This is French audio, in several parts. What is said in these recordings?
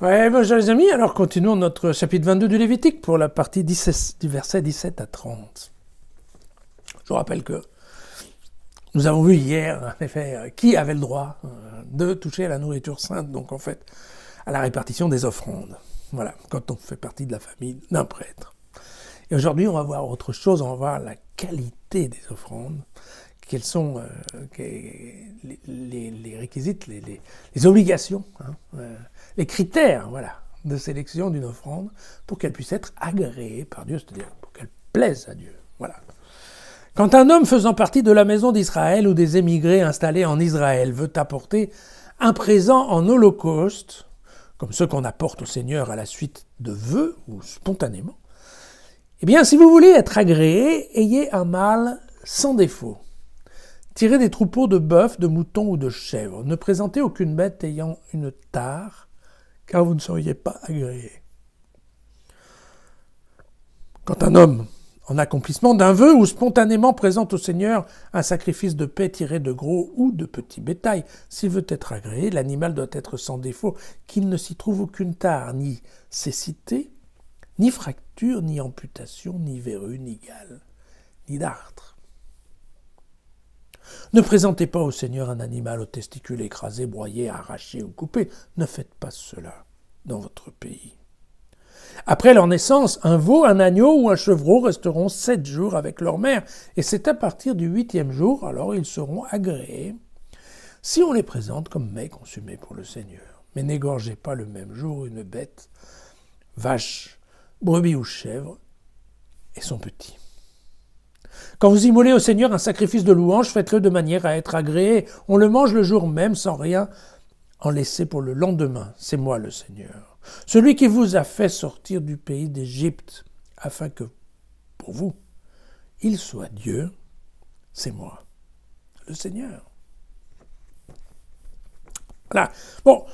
Ouais, bonjour les amis, alors continuons notre chapitre 22 du Lévitique pour la partie 17, du verset 17 à 30. Je vous rappelle que nous avons vu hier, en effet, qui avait le droit de toucher à la nourriture sainte, donc en fait, à la répartition des offrandes. Voilà, quand on fait partie de la famille d'un prêtre. Et aujourd'hui, on va voir autre chose, on va voir la qualité des offrandes, quels sont les réquisites, les obligations, les critères, voilà, de sélection d'une offrande pour qu'elle puisse être agréée par Dieu, c'est-à-dire pour qu'elle plaise à Dieu. Voilà. Quand un homme faisant partie de la maison d'Israël ou des émigrés installés en Israël veut apporter un présent en holocauste, comme ceux qu'on apporte au Seigneur à la suite de vœux ou spontanément, eh bien, si vous voulez être agréé, ayez un mâle sans défaut. Tirez des troupeaux de bœufs, de moutons ou de chèvres. Ne présentez aucune bête ayant une tare, car vous ne seriez pas agréé. Quand un homme, en accomplissement d'un vœu ou spontanément présente au Seigneur un sacrifice de paix tiré de gros ou de petits bétail, s'il veut être agréé, l'animal doit être sans défaut, qu'il ne s'y trouve aucune tare, ni cécité, ni fracture, ni amputation, ni verrue, ni gale, ni dartre. Ne présentez pas au Seigneur un animal aux testicules écrasés, broyés, arrachés ou coupés. Ne faites pas cela dans votre pays. Après leur naissance, un veau, un agneau ou un chevreau resteront 7 jours avec leur mère, et c'est à partir du 8e jour, alors ils seront agréés, si on les présente comme mets consumés pour le Seigneur. Mais n'égorgez pas le même jour une bête, vache, brebis ou chèvre, et son petit. Quand vous immolez au Seigneur un sacrifice de louange, faites-le de manière à être agréé. On le mange le jour même sans rien en laisser pour le lendemain. C'est moi le Seigneur. Celui qui vous a fait sortir du pays d'Égypte, afin que, pour vous, il soit Dieu, c'est moi, le Seigneur. Voilà. Bon,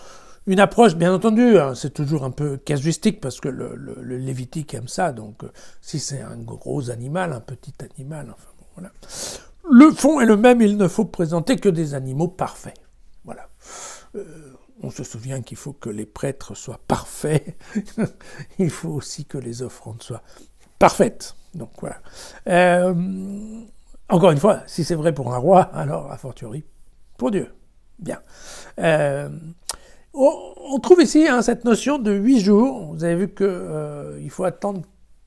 une approche, bien entendu, c'est toujours un peu casuistique parce que le Lévitique aime ça. Donc, si c'est un gros animal, un petit animal, enfin bon, voilà. Le fond est le même, il ne faut présenter que des animaux parfaits. Voilà. On se souvient qu'il faut que les prêtres soient parfaits. Il faut aussi que les offrandes soient parfaites. Donc, voilà. Encore une fois, si c'est vrai pour un roi, alors, a fortiori, pour Dieu. Bien. On trouve ici cette notion de 8 jours. Vous avez vu qu'il faut attendre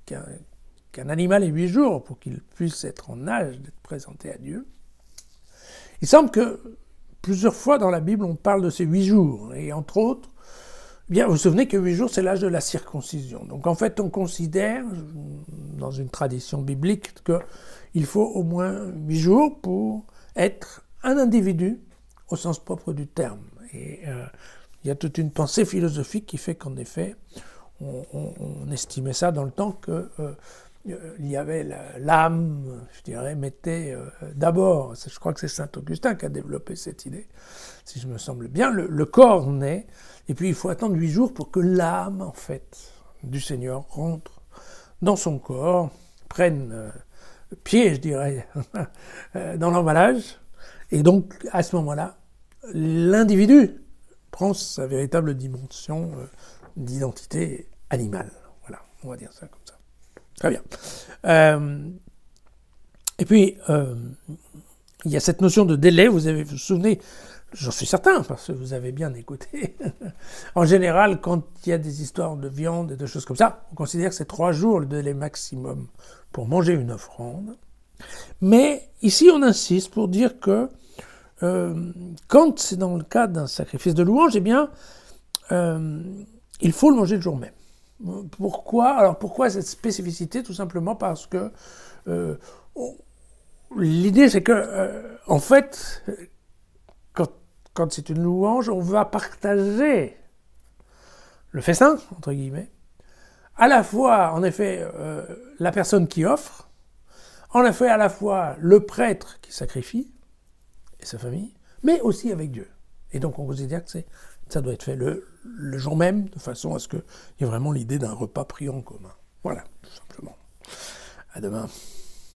qu'un animal ait 8 jours pour qu'il puisse être en âge d'être présenté à Dieu. Il semble que plusieurs fois dans la Bible, on parle de ces 8 jours. Et entre autres, bien, vous vous souvenez que 8 jours, c'est l'âge de la circoncision. Donc en fait, on considère, dans une tradition biblique, qu'il faut au moins 8 jours pour être un individu au sens propre du terme. Et il y a toute une pensée philosophique qui fait qu'en effet, on estimait ça dans le temps que il y avait l'âme, je dirais, mettait d'abord, je crois que c'est saint Augustin qui a développé cette idée, si je me semble bien, le corps naît, et puis il faut attendre 8 jours pour que l'âme, en fait, du Seigneur rentre dans son corps, prenne pied, je dirais, dans l'emballage, et donc à ce moment-là, l'individu prend sa véritable dimension d'identité animale. Voilà, on va dire ça comme ça. Très bien. Et puis, il y a cette notion de délai, vous vous souvenez, j'en suis certain, parce que vous avez bien écouté. En général, quand il y a des histoires de viande et de choses comme ça, on considère que c'est 3 jours le délai maximum pour manger une offrande. Mais ici, on insiste pour dire que quand c'est dans le cas d'un sacrifice de louange, eh bien, il faut le manger le jour même. Pourquoi ? Alors pourquoi cette spécificité ? Tout simplement parce que l'idée c'est que, en fait, quand c'est une louange, on va partager le festin, entre guillemets, à la fois, en effet, la personne qui offre, en effet, à la fois le prêtre qui sacrifie, et sa famille, mais aussi avec Dieu. Et donc on considère que ça doit être fait le jour même, de façon à ce qu'il y ait vraiment l'idée d'un repas pris en commun. Voilà, tout simplement. À demain.